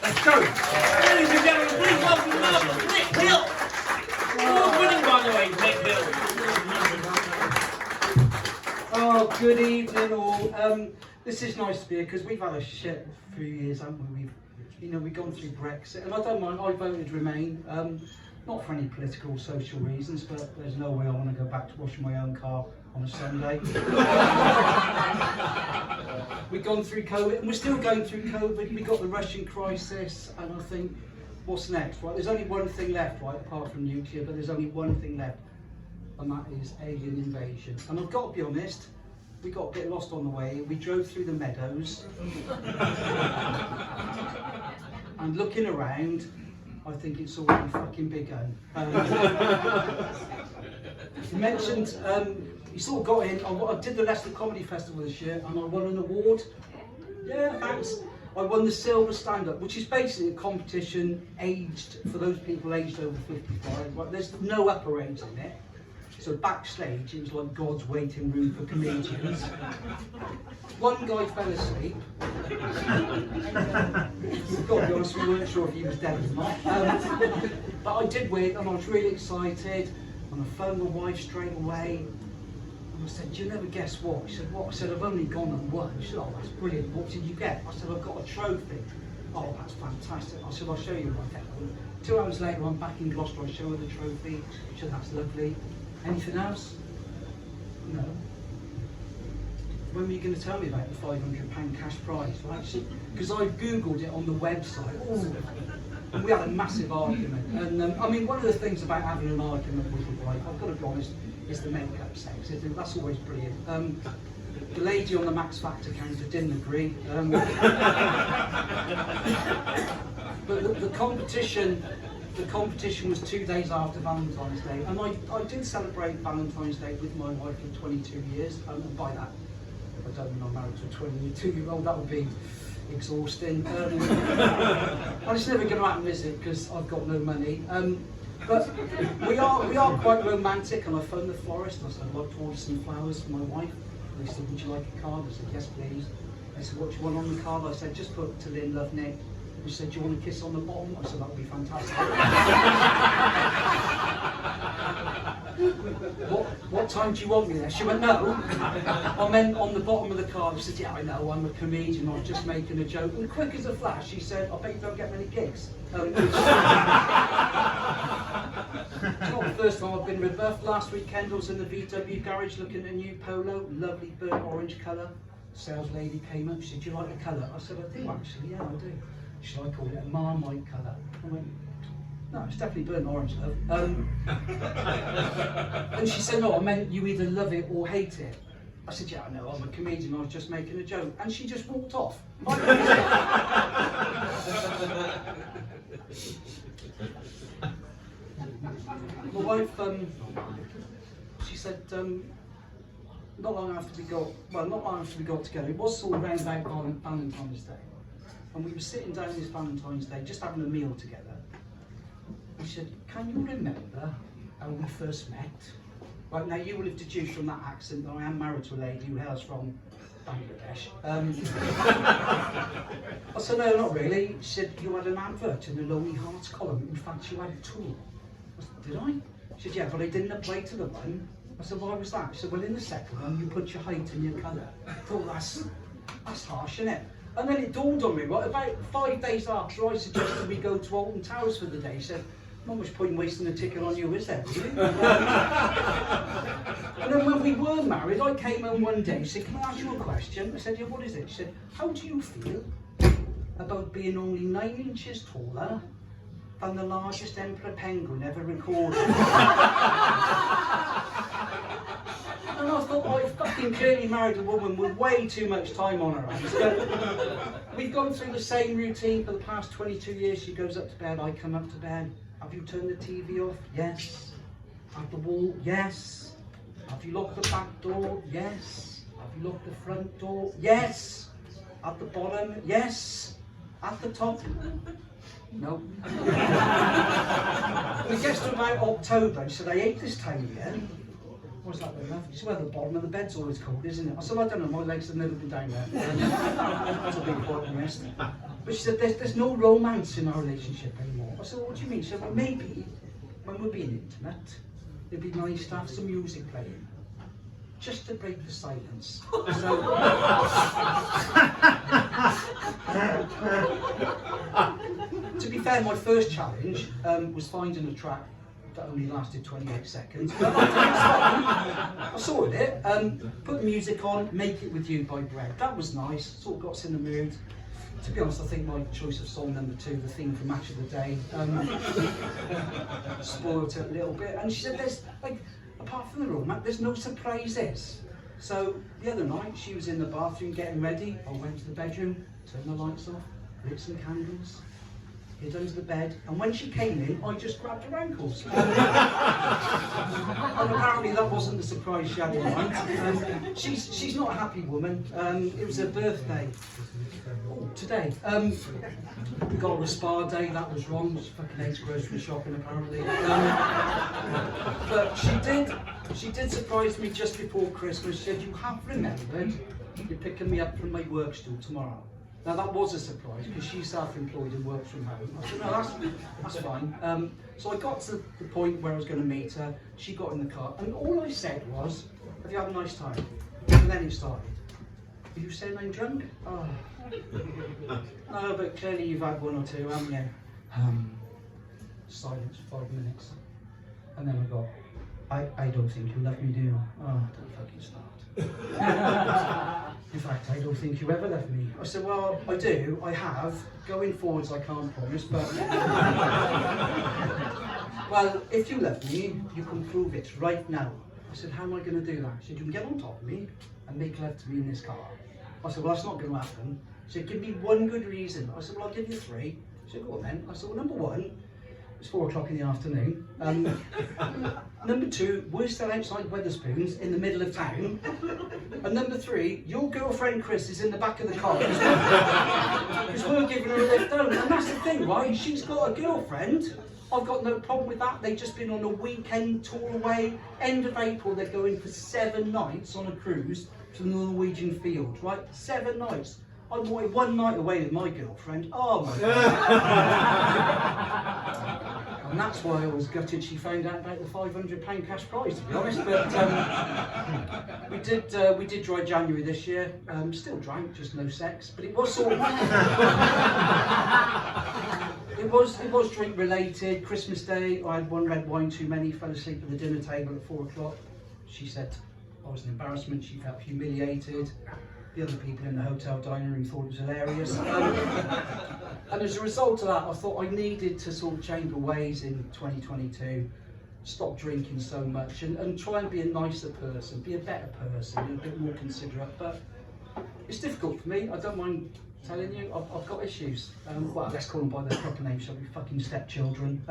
So, ladies and gentlemen, please welcome Nick Hill. Winning, by the way, Nick Hill. Oh, good evening all. This is nice to be here because we've had a shit few years, haven't we? We've gone through Brexit, and I don't mind. I voted Remain, not for any political or social reasons, but there's no way I want to go back to washing my own car on a Sunday. We've gone through COVID, and we're still going through COVID. We got the Russian crisis, and I think, what's next? Right, there's only one thing left, right, apart from nuclear, but there's only one thing left, and that is alien invasion. And I've got to be honest, we got a bit lost on the way. We drove through the meadows, and looking around, I think it's all a fucking big gun. You mentioned, you sort of got in, I did the Leicester Comedy Festival this year and I won an award. Yeah, thanks. I won the Silver Stand-Up, which is basically a competition aged, for those people aged over 55. Right? There's no upper age in it. So backstage, it was like God's waiting room for comedians. One guy fell asleep. I've got to be honest, we weren't sure if he was dead or not. But I did win, and I was really excited. And I phoned my wife straight away. And I said, "Do you never guess what?" She said, "What?" I said, "I've only gone and won." She said, "Oh, that's brilliant. What did you get?" I said, "I've got a trophy." "Oh, that's fantastic." I said, "I'll show you what I get." 2 hours later, I'm back in Gloucester. I show her the trophy. She said, "That's lovely. Anything else?" "No." "When were you going to tell me about the £500 cash prize?" Right? Because I googled it on the website. Ooh. And we had a massive argument. And I mean, one of the things about having an argument with your wife, I've got to be honest, is the makeup sex. That's always brilliant. The lady on the Max Factor counter didn't agree. But the competition was 2 days after Valentine's Day, and I did celebrate Valentine's Day with my wife for 22 years, and by that, I don't mean I'm married to a 22-year-old, that would be exhausting. And it's never going to happen, is it, because I've got no money. But we are quite romantic, and I phoned the florist. I said, "I'd like to order some flowers for my wife." They said, "Would you like a card?" I said, "Yes, please." They said, "What do you want on the card?" I said, "Just put to Lynn, love, Nick." She said, "Do you want a kiss on the bottom?" I said, "That would be fantastic." What time do you want me there? She went, "No." I meant on the bottom of the card. I said, "Yeah, I know, I'm a comedian, I was just making a joke." And quick as a flash, she said, "I bet you don't get many gigs." It's not the first time I've been rebuffed. Last week, Kendall's in the VW garage looking at a new Polo, lovely burnt orange colour. Sales lady came up, she said, "Do you like the colour?" I said, "I do actually, yeah, I do." She said, "I call it a Marmite colour." I went, "No, it's definitely burnt orange, love." And she said, "No, I meant you either love it or hate it." I said, "Yeah, I know, I'm a comedian, I was just making a joke." And she just walked off. My wife, she said, not long after we got together, it was sort of around about Valentine's Day. And we were sitting down this Valentine's Day, just having a meal together. And she said, "Can you remember how we first met?" Right, now you will have deduced from that accent that I am married to a lady who hails from Bangladesh. I said, "No, not really." She said, "You had an advert in the Lonely Hearts column. In fact, you had 2. I said, "Did I?" She said, "Yeah, but I didn't apply to the one." I said, "Why was that?" She said, "Well, in the second one, you put your height and your colour." I thought, that's harsh, isn't it? And then it dawned on me, right, about 5 days after I suggested we go to Alton Towers for the day, she said, "Not much point in wasting a ticket on you, is there, really?" And then when we were married, I came home one day, she said, "Can I ask you a question?" I said, "Yeah, what is it?" She said, "How do you feel about being only 9 inches taller than the largest emperor penguin ever recorded?" And I thought, I fucking clearly married a woman with way too much time on her hands. We've gone through the same routine for the past 22 years. She goes up to bed, I come up to bed. "Have you turned the TV off?" "Yes." "At the wall?" "Yes." "Have you locked the back door?" "Yes." "Have you locked the front door?" "Yes." "At the bottom?" "Yes." "At the top?" "No." It gets to about October, she said, "I hate this time of year." What's that enough? She said, "Well, the bottom of the bed's always cold, isn't it?" I said, "I don't know, my legs have never been down there." That's a big point I missed. But she said, there's no romance in our relationship anymore. I said, what do you mean? She said, well, maybe when we're being intimate, it'd be nice to have some music playing, just to break the silence. So, to be fair, my first challenge was finding a track that only lasted 28 seconds. But I sorted it. Put the music on, Make It With You by Bread. That was nice, sort of got us in the mood. To be honest, I think my choice of song number 2, the theme for Match of the Day, spoiled it a little bit. And she said, there's, like, apart from the romance, there's no surprises. So the other night, she was in the bathroom getting ready. I went to the bedroom, turned the lights off, lit some candles, hid under the bed, and when she came in, I just grabbed her ankles. And apparently that wasn't the surprise she had in mind. She's not a happy woman. It was her birthday. Oh, today. We got her a spa day, that was wrong. She fucking hates grocery shopping apparently. But she did surprise me just before Christmas. She said, you have remembered you're picking me up from my work stool tomorrow. Now that was a surprise because she's self-employed and works from home. I said, no, that's fine. So I got to the point where I was going to meet her. She got in the car and all I said was, have you had a nice time? And then it started. Are you saying I'm drunk? Oh. No, but clearly you've had one or two, haven't you? Silence for 5 minutes. And then I got, I don't think you love me, do you? Oh, don't fucking start. In fact, I don't think you ever left me. I said, well, I do, I have. Going forwards, I can't promise, but... well, if you love me, you can prove it right now. I said, how am I going to do that? She said, you can get on top of me and make love to me in this car. I said, well, that's not going to happen. She said, give me one good reason. I said, well, I'll give you 3. She said, go on then. I said, well, number 1, it's 4 o'clock in the afternoon. Number 2, we're still outside Wetherspoons in the middle of town. And number 3, your girlfriend Chris is in the back of the car because we're giving her a lift home. And that's the thing, right? She's got a girlfriend. I've got no problem with that. They've just been on a weekend tour away. End of April, they're going for 7 nights on a cruise to the Norwegian fields, right? 7 nights. I wanted 1 night away with my girlfriend. Oh my God. And that's why I was gutted she found out about the £500 cash prize, to be honest. But we did dry January this year. Still drank, just no sex. But it was sort of it was drink related. Christmas Day, I had 1 red wine too many. Fell asleep at the dinner table at 4 o'clock. She said I was an embarrassment. She felt humiliated. The other people in the hotel dining room thought it was hilarious. And as a result of that, I thought I needed to sort of change my ways in 2022, stop drinking so much and try and be a nicer person, be a better person, be a bit more considerate. But it's difficult for me, I don't mind telling you, I've got issues. Well, let's call them by their proper names, shall we? Fucking stepchildren.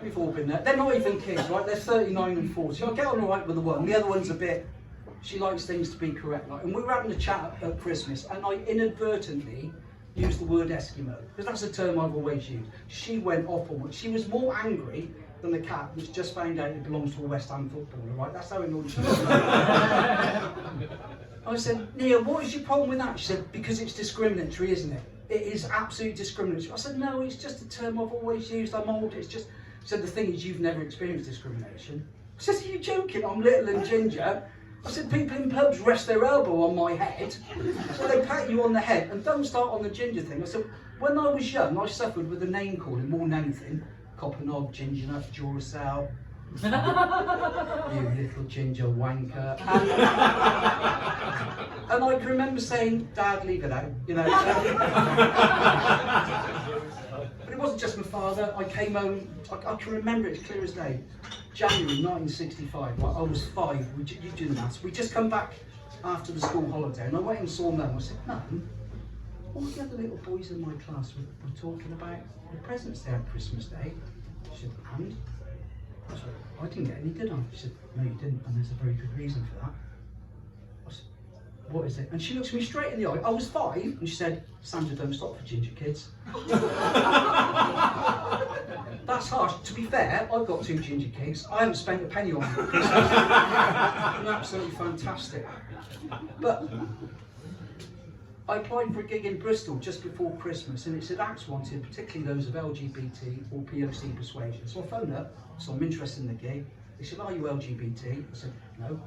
We've all been there. They're not even kids, right? They're 39 and 40. I get on all right with the one. The other one's a bit, she likes things to be correct. Like, and we were having a chat at Christmas and I inadvertently used the word Eskimo, because that's a term I've always used. She went off on it. She was more angry than the cat that's just found out it belongs to a West Ham footballer, right? That's how annoyed she was. I said, Nia, what is your problem with that? She said, because it's discriminatory, isn't it? It is absolutely discriminatory. I said, no, it's just a term I've always used. I'm old, it's just... She said, the thing is, you've never experienced discrimination. I said, are you joking? I'm little and ginger. I said, people in pubs rest their elbow on my head. So they pat you on the head and don't start on the ginger thing. I said, when I was young, I suffered with the name calling more than anything. Copperknob, ginger nut, Duracell. You little ginger wanker. And I can remember saying, Dad, leave it out, you know. But it wasn't just my father. I came home, I can remember it as clear as day. January 1965, right, I was 5, you do the maths. We just come back after the school holiday and I went and saw Mum. I said, Mum, all the other little boys in my class were talking about the presents they had Christmas Day. She said, and? I said, I didn't get any, did I? She said, no you didn't, and there's a very good reason for that. I said, what is it? And she looks me straight in the eye. I was 5, and she said, Sandra, don't stop for ginger kids. That's harsh. To be fair, I've got 2 ginger kids. I haven't spent a penny on them for Christmas. They're absolutely fantastic. But I applied for a gig in Bristol just before Christmas, and it said acts wanted, particularly those of LGBT or POC persuasion. So I phoned up, so I'm interested in the gig. They said, are you LGBT? I said, no.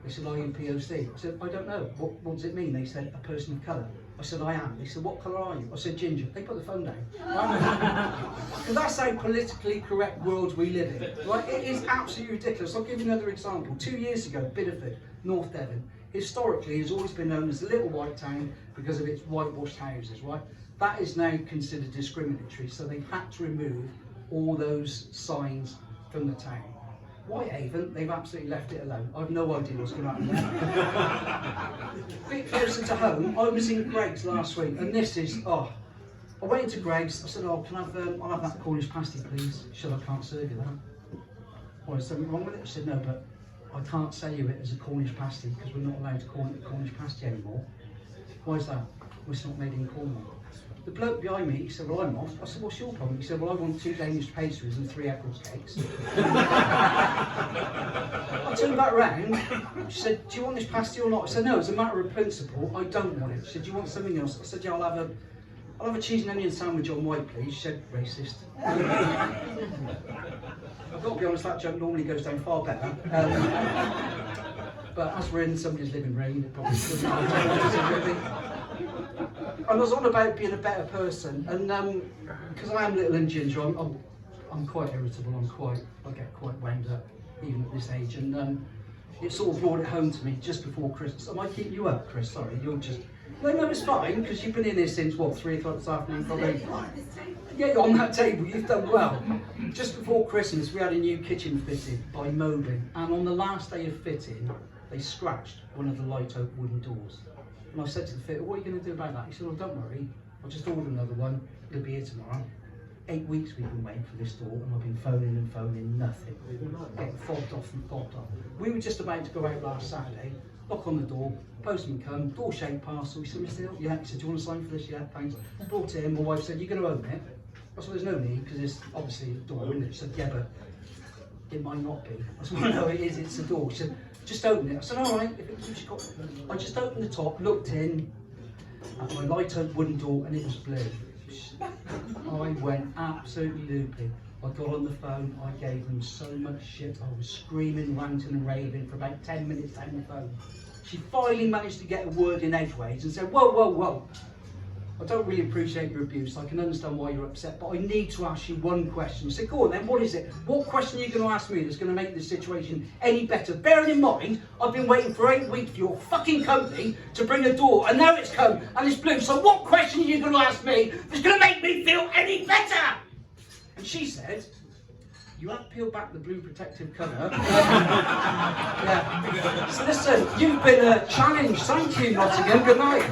They said, are you POC? I said, I don't know. What does it mean? They said, a person of colour. I said, I am. They said, what colour are you? I said, ginger. They put the phone down. Because that's how politically correct world we live in. Right? It is absolutely ridiculous. I'll give you another example. 2 years ago, Bideford, North Devon, historically has always been known as the little white town because of its whitewashed houses, right? That is now considered discriminatory, so they've had to remove all those signs from the town. Whitehaven, they've absolutely left it alone. I've no idea what's going to happen there. A bit closer to home, I was in Greggs last week, and this is, I went into Greggs, I said, I'll have that Cornish pasty, please. She said, I can't serve you that. Well, is something wrong with it? I said, no, but I can't sell you it as a Cornish pasty because we're not allowed to call it a Cornish pasty anymore. Why is that? Well, it's not made in Cornwall. The bloke behind me, he said, well, I'm off. I said, what's your problem? He said, well, I want 2 Danish pastries and 3 Eccles cakes. I turned back round. She said, do you want this pasty or not? I said, no, it's a matter of principle. I don't want it. She said, do you want something else? I said, yeah, I'll have a cheese and onion sandwich on white, please. She said, racist. I've got to be honest, that joke normally goes down far better. But as we're in somebody's living room, it probably doesn't matter. And I was on about being a better person, and because I am little and ginger, I'm quite irritable. I get quite wound up even at this age, and it sort of brought it home to me just before Christmas. Am I keeping you up, Chris? Sorry, you're just. No, it's fine because you've been in here since what, 3 o'clock this afternoon, probably. Yeah, you're on that table. You've done well. Just before Christmas, we had a new kitchen fitted by Moblin, and on the last day of fitting, they scratched one of the light oak wooden doors. And I said to the fitter, what are you going to do about that? He said, well, don't worry, I'll just order another one, it'll be here tomorrow. 8 weeks we've been waiting for this door, and I've been phoning, nothing. Getting fobbed off. We were just about to go out last Saturday, knock on the door, postman come, door-shaped parcel. He said, Mr. Hill, yeah. He said, do you want to sign for this? Yeah, thanks. I brought it in, my wife said, you're going to open it? I said, there's no need, because it's obviously a door, isn't it? She said, yeah, but it might not be. I said, well, no, it is, it's a door. She said, just open it. I said, all right. I just opened the top, looked in at my light oak wooden door, and it was blue. I went absolutely loopy. I got on the phone, I gave them so much shit. I was screaming, ranting and raving for about 10 minutes down the phone. She finally managed to get a word in edgeways and said, whoa. I don't really appreciate your abuse. I can understand why you're upset, but I need to ask you one question. I said, go on then, what is it? What question are you going to ask me that's going to make this situation any better? Bearing in mind, I've been waiting for 8 weeks for your fucking company to bring a door, and now it's come, and it's blue. So what question are you going to ask me that's going to make me feel any better? And she said, you have peeled back the blue protective cover. Yeah. So listen, you've been challenged. Thank you, Nottingham. Good night.